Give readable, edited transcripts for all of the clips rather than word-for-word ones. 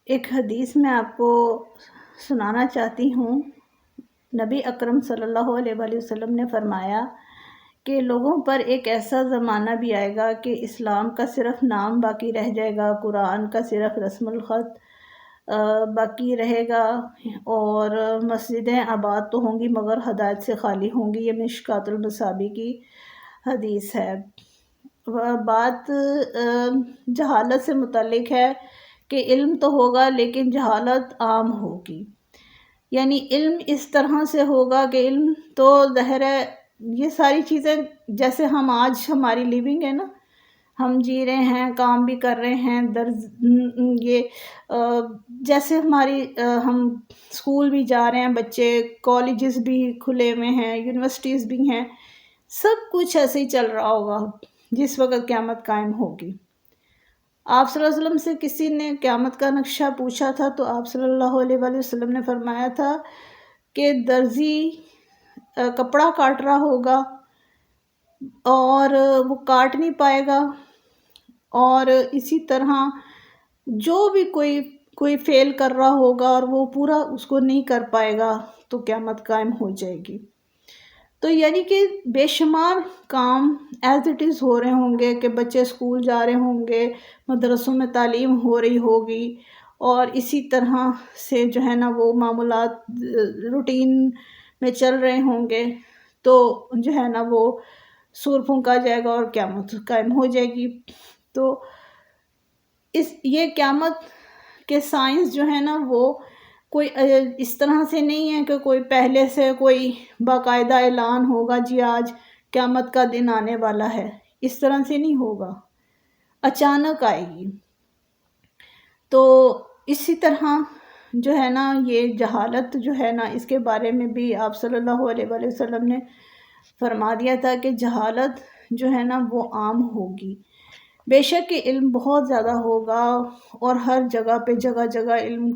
ایک حدیث میں آپ کو سنانا چاہتی ہوں۔ نبی اکرم صلی اللہ علیہ وآلہ وسلم نے فرمایا کہ لوگوں پر ایک ایسا زمانہ بھی آئے گا کہ اسلام کا صرف نام باقی رہ جائے گا، قرآن کا صرف رسم الخط باقی رہے گا، اور مسجدیں آباد تو ہوں گی مگر ہدایت سے خالی ہوں گی۔ یہ مشکوٰۃ المصابیح کی حدیث ہے۔ بات جہالت سے متعلق ہے کہ علم تو ہوگا لیکن جہالت عام ہوگی، یعنی علم اس طرح سے ہوگا کہ علم تو ظاہر ہے یہ ساری چیزیں جیسے ہم آج ہماری لیونگ ہے نا، ہم جی رہے ہیں، کام بھی کر رہے ہیں، جیسے ہماری ہم اسکول بھی جا رہے ہیں بچے، کالجز بھی کھلے ہوئے ہیں، یونیورسٹیز بھی ہیں، سب کچھ ایسے ہی چل رہا ہوگا جس وقت قیامت قائم ہوگی۔ آپ صلی اللہ علیہ وسلم سے کسی نے قیامت کا نقشہ پوچھا تھا تو آپ صلی اللہ علیہ وآلہ وسلم نے فرمایا تھا کہ درزی کپڑا کاٹ رہا ہوگا اور وہ کاٹ نہیں پائے گا، اور اسی طرح جو بھی کوئی فیل کر رہا ہوگا اور وہ پورا اس کو نہیں کر پائے گا تو قیامت قائم ہو جائے گی۔ تو یعنی کہ بے شمار کام ایز اٹ از ہو رہے ہوں گے کہ بچے اسکول جا رہے ہوں گے، مدرسوں میں تعلیم ہو رہی ہوگی، اور اسی طرح سے جو ہے نا وہ معمولات روٹین میں چل رہے ہوں گے، تو جو ہے نا وہ سور پھونکا جائے گا اور قیامت قائم ہو جائے گی۔ تو یہ قیامت کے سائنس جو ہے نا وہ کوئی اس طرح سے نہیں ہے کہ کوئی پہلے سے کوئی باقاعدہ اعلان ہوگا جی آج قیامت کا دن آنے والا ہے، اس طرح سے نہیں ہوگا، اچانک آئے گی۔ تو اسی طرح جو ہے نا یہ جہالت جو ہے نا اس کے بارے میں بھی آپ صلی اللہ علیہ وآلہ وسلم نے فرما دیا تھا کہ جہالت جو ہے نا وہ عام ہوگی۔ بے شک کہ علم بہت زیادہ ہوگا اور ہر جگہ پہ جگہ جگہ علم،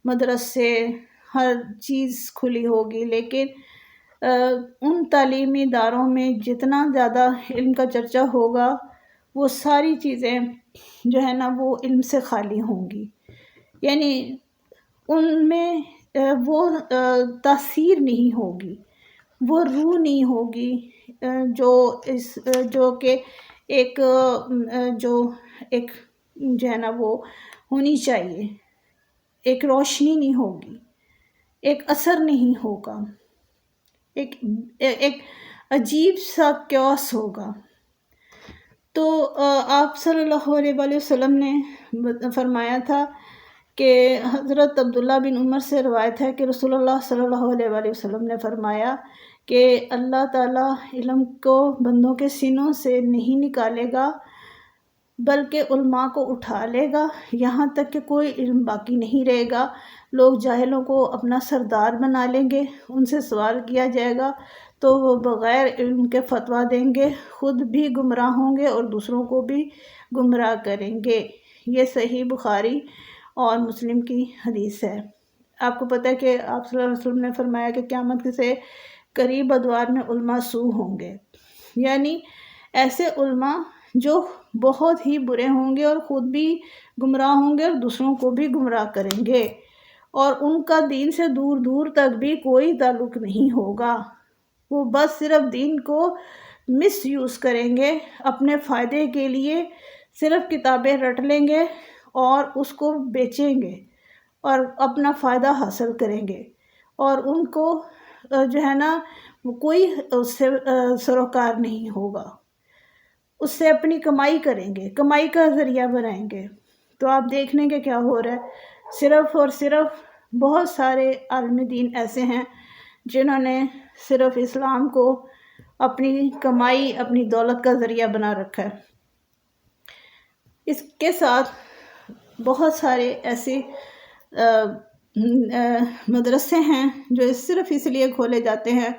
مدرسے، ہر چیز کھلی ہوگی، لیکن ان تعلیمی اداروں میں جتنا زیادہ علم کا چرچا ہوگا وہ ساری چیزیں جو ہے نا وہ علم سے خالی ہوں گی، یعنی ان میں وہ تاثیر نہیں ہوگی، وہ روح نہیں ہوگی جو کہ ایک جو ہے نا وہ ہونی چاہیے، ایک روشنی نہیں ہوگی، ایک اثر نہیں ہوگا، ایک عجیب سا کیوس ہوگا۔ تو آپ صلی اللہ علیہ وآلہ وسلم نے فرمایا تھا کہ حضرت عبداللہ بن عمر سے روایت ہے کہ رسول اللہ صلی اللہ علیہ وآلہ وسلم نے فرمایا کہ اللہ تعالیٰ علم کو بندوں کے سینوں سے نہیں نکالے گا بلکہ علماء کو اٹھا لے گا، یہاں تک کہ کوئی علم باقی نہیں رہے گا۔ لوگ جاہلوں کو اپنا سردار بنا لیں گے، ان سے سوال کیا جائے گا تو وہ بغیر علم کے فتویٰ دیں گے، خود بھی گمراہ ہوں گے اور دوسروں کو بھی گمراہ کریں گے۔ یہ صحیح بخاری اور مسلم کی حدیث ہے۔ آپ کو پتہ ہے کہ آپ صلی اللہ علیہ وسلم نے فرمایا کہ قیامت سے قریب ادوار میں علماء سو ہوں گے، یعنی ایسے علماء جو بہت ہی برے ہوں گے اور خود بھی گمراہ ہوں گے اور دوسروں کو بھی گمراہ کریں گے، اور ان کا دین سے دور دور تک بھی کوئی تعلق نہیں ہوگا، وہ بس صرف دین کو مس یوز کریں گے اپنے فائدے کے لیے، صرف کتابیں رٹ لیں گے اور اس کو بیچیں گے اور اپنا فائدہ حاصل کریں گے، اور ان کو جو ہے نا کوئی اس سے سروکار نہیں ہوگا، اس سے اپنی کمائی کریں گے، کمائی کا ذریعہ بنائیں گے۔ تو آپ دیکھ لیں کہ کیا ہو رہا ہے، صرف اور صرف بہت سارے عالم دین ایسے ہیں جنہوں نے صرف اسلام کو اپنی کمائی، اپنی دولت کا ذریعہ بنا رکھا ہے۔ اس کے ساتھ بہت سارے ایسے مدرسے ہیں جو صرف اس لیے کھولے جاتے ہیں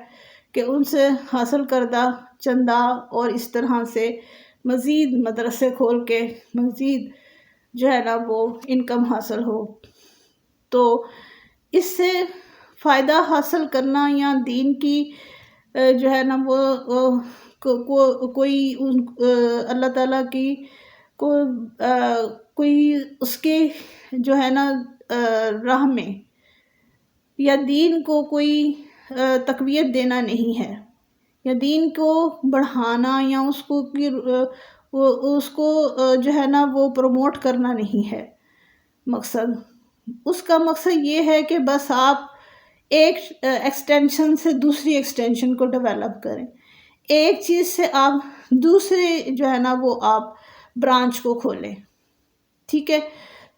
کہ ان سے حاصل کردہ چندہ اور اس طرح سے مزید مدرسے کھول کے مزید جو ہے نا وہ انکم حاصل ہو۔ تو اس سے فائدہ حاصل کرنا یا دین کی جو ہے نا وہ کوئی اللہ تعالیٰ کی کوئی اس کے جو ہے نا راہ میں یا دین کو کوئی تقویت دینا نہیں ہے، یا دین کو بڑھانا یا اس کو جو ہے نا وہ پروموٹ کرنا نہیں ہے مقصد۔ اس کا مقصد یہ ہے کہ بس آپ ایک ایکسٹینشن سے دوسری ایکسٹینشن کو ڈیولپ کریں، ایک چیز سے آپ دوسرے جو ہے نا وہ آپ برانچ کو کھولیں، ٹھیک ہے؟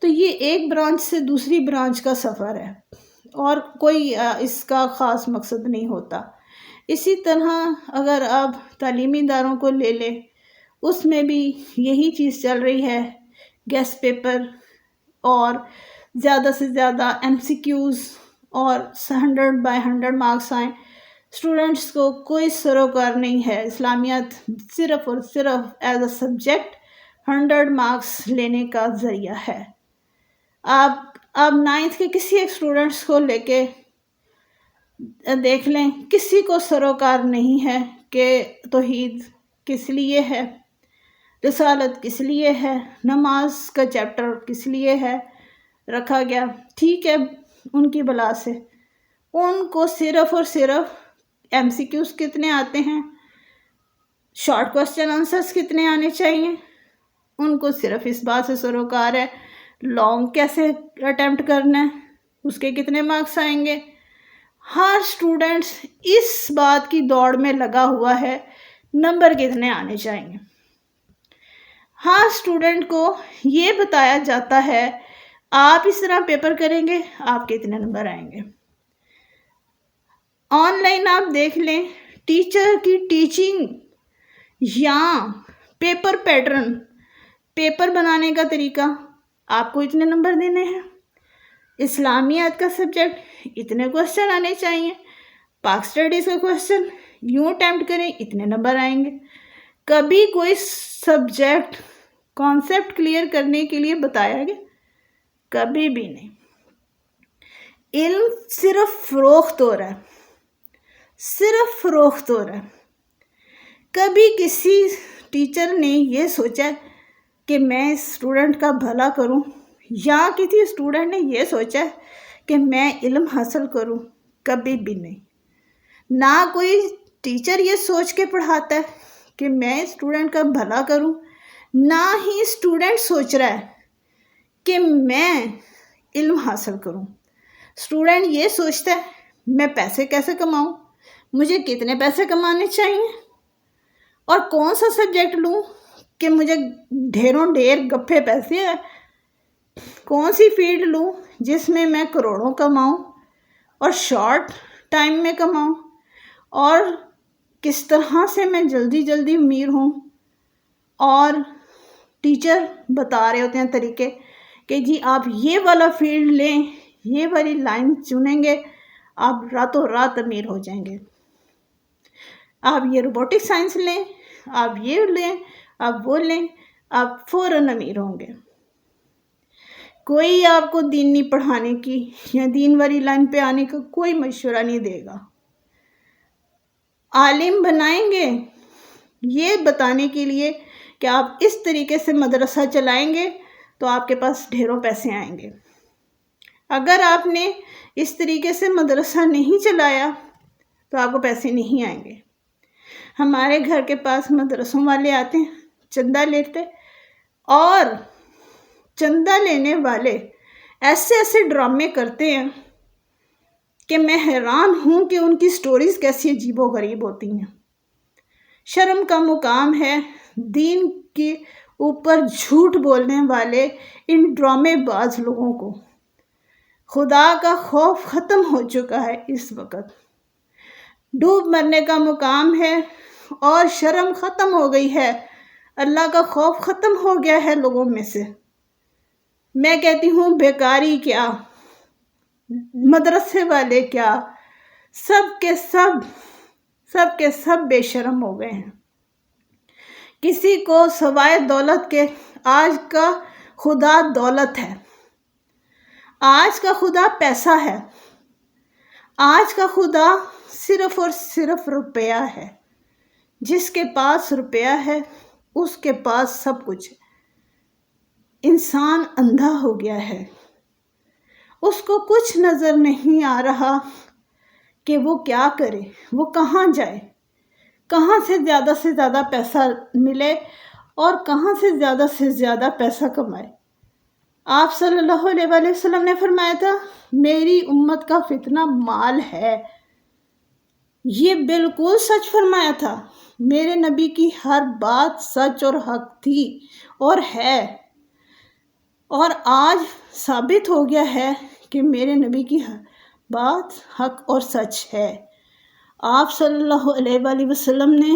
تو یہ ایک برانچ سے دوسری برانچ کا سفر ہے اور کوئی اس کا خاص مقصد نہیں ہوتا۔ اسی طرح اگر آپ تعلیمی اداروں کو لے لیں، اس میں بھی یہی چیز چل رہی ہے، گیسٹ پیپر اور زیادہ سے زیادہ MCQs اور 100/100 مارکس آئیں۔ اسٹوڈنٹس کو کوئی سروکار نہیں ہے، اسلامیات صرف اور صرف ایز اے سبجیکٹ 100 مارکس لینے کا ذریعہ ہے۔ آپ 9th کے کسی ایک اسٹوڈنٹس کو لے کے دیکھ لیں، کسی کو سروکار نہیں ہے کہ توحید کس لیے ہے، رسالت کس لیے ہے، نماز کا چیپٹر کس لیے ہے رکھا گیا، ٹھیک ہے؟ ان کی بلا سے ان کو صرف اور صرف MCQs کتنے آتے ہیں، شارٹ کوسچن آنسرس کتنے آنے چاہیے، ان کو صرف اس بات سے سروکار ہے لانگ کیسے اٹیمپٹ کرنا ہے، اس کے کتنے مارکس آئیں گے۔ ہر اسٹوڈنٹس اس بات کی دوڑ میں لگا ہوا ہے نمبر کتنے آنے چاہیے۔ ہر اسٹوڈنٹ کو یہ بتایا جاتا ہے آپ اس طرح پیپر کریں گے آپ کے اتنے نمبر آئیں گے۔ آن لائن آپ دیکھ لیں، ٹیچر کی ٹیچنگ یا پیپر پیٹرن، پیپر بنانے کا طریقہ، آپ کو اتنے نمبر دینے ہیں، اسلامیات کا سبجیکٹ اتنے کوسچن آنے چاہیے، پاک اسٹڈیز کا کوسچن یوں اٹیمپٹ کریں اتنے نمبر آئیں گے۔ کبھی کوئی سبجیکٹ کانسیپٹ کلیئر کرنے کے لیے بتایا گیا؟ کبھی بھی نہیں۔ علم صرف فروخت ہو رہا ہے، صرف فروخت ہو رہا ہے۔ کبھی کسی ٹیچر نے یہ سوچا کہ میں اسٹوڈنٹ کا بھلا کروں، یا کسی اسٹوڈنٹ نے یہ سوچا کہ میں علم حاصل کروں؟ کبھی بھی نہیں۔ نہ کوئی ٹیچر یہ سوچ کے پڑھاتا ہے کہ میں اسٹوڈنٹ کا بھلا کروں، نہ ہی اسٹوڈنٹ سوچ رہا ہے کہ میں علم حاصل کروں۔ اسٹوڈنٹ یہ سوچتا ہے میں پیسے کیسے کماؤں، مجھے کتنے پیسے کمانے چاہیے، اور کون سا سبجیکٹ لوں کہ مجھے ڈھیروں ڈھیر گپھے پیسے ہیں، کون سی فیلڈ لوں جس میں میں کروڑوں کماؤں اور شارٹ ٹائم میں کماؤں، اور کس طرح سے میں جلدی جلدی امیر ہوں۔ اور ٹیچر بتا رہے ہوتے ہیں طریقے کہ جی آپ یہ والا فیلڈ لیں، یہ والی لائن چنیں گے، آپ راتوں رات امیر ہو جائیں گے۔ آپ یہ روبوٹک سائنس لیں، آپ یہ لیں، آپ وہ لیں، آپ فوراً امیر ہوں گے۔ کوئی آپ کو دین نہیں پڑھانے کی یا دین والی لائن پہ آنے کا کوئی مشورہ نہیں دے گا۔ عالم بنائیں گے یہ بتانے کے لیے کہ آپ اس طریقے سے مدرسہ چلائیں گے تو آپ کے پاس ڈھیروں پیسے آئیں گے۔ اگر آپ نے اس طریقے سے مدرسہ نہیں چلایا تو آپ کو پیسے نہیں آئیں گے۔ ہمارے گھر کے پاس مدرسوں والے آتے ہیں، چندہ لیتے، اور چندہ لینے والے ایسے ایسے ڈرامے کرتے ہیں کہ میں حیران ہوں کہ ان کی سٹوریز کیسی عجیب و غریب ہوتی ہیں۔ شرم کا مقام ہے دین کے اوپر جھوٹ بولنے والے ان ڈرامے باز لوگوں کو۔ خدا کا خوف ختم ہو چکا ہے اس وقت، ڈوب مرنے کا مقام ہے اور شرم ختم ہو گئی ہے، اللہ کا خوف ختم ہو گیا ہے لوگوں میں سے۔ میں کہتی ہوں بیکاری کیا، مدرسے والے کیا، سب کے سب بے شرم ہو گئے ہیں۔ کسی کو سوائے دولت کے آج کا خدا دولت ہے، آج کا خدا پیسہ ہے، آج کا خدا صرف اور صرف روپیہ ہے۔ جس کے پاس روپیہ ہے اس کے پاس سب کچھ ہے۔ انسان اندھا ہو گیا ہے اس کو کچھ نظر نہیں آ رہا کہ وہ کیا کرے، وہ کہاں جائے، کہاں سے زیادہ پیسہ ملے اور کہاں سے زیادہ پیسہ کمائے۔ آپ صلی اللہ علیہ وآلہ وسلم نے فرمایا تھا، میری امت کا فتنہ مال ہے۔ یہ بالکل سچ فرمایا تھا۔ میرے نبی کی ہر بات سچ اور حق تھی اور ہے، اور آج ثابت ہو گیا ہے کہ میرے نبی کی ہر بات حق اور سچ ہے۔ آپ صلی اللہ علیہ وآلہ وسلم نے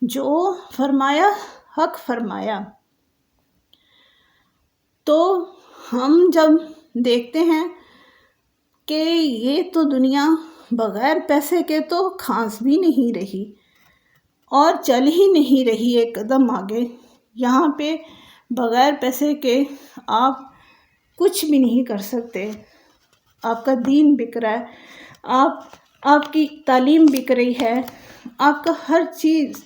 جو فرمایا حق فرمایا۔ تو ہم جب دیکھتے ہیں کہ یہ تو دنیا بغیر پیسے کے تو کھانس بھی نہیں رہی اور چل ہی نہیں رہی ایک قدم آگے، یہاں پہ بغیر پیسے کے آپ کچھ بھی نہیں کر سکتے۔ آپ کا دین بک رہا ہے، آپ کی تعلیم بک رہی ہے، آپ کا ہر چیز،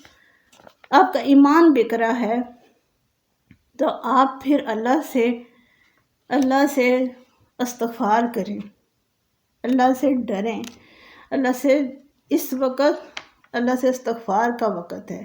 آپ کا ایمان بک رہا ہے، تو آپ پھر اللہ سے استغفار کریں، اللہ سے ڈریں، اللہ سے اس وقت اللہ سے استغفار کا وقت ہے۔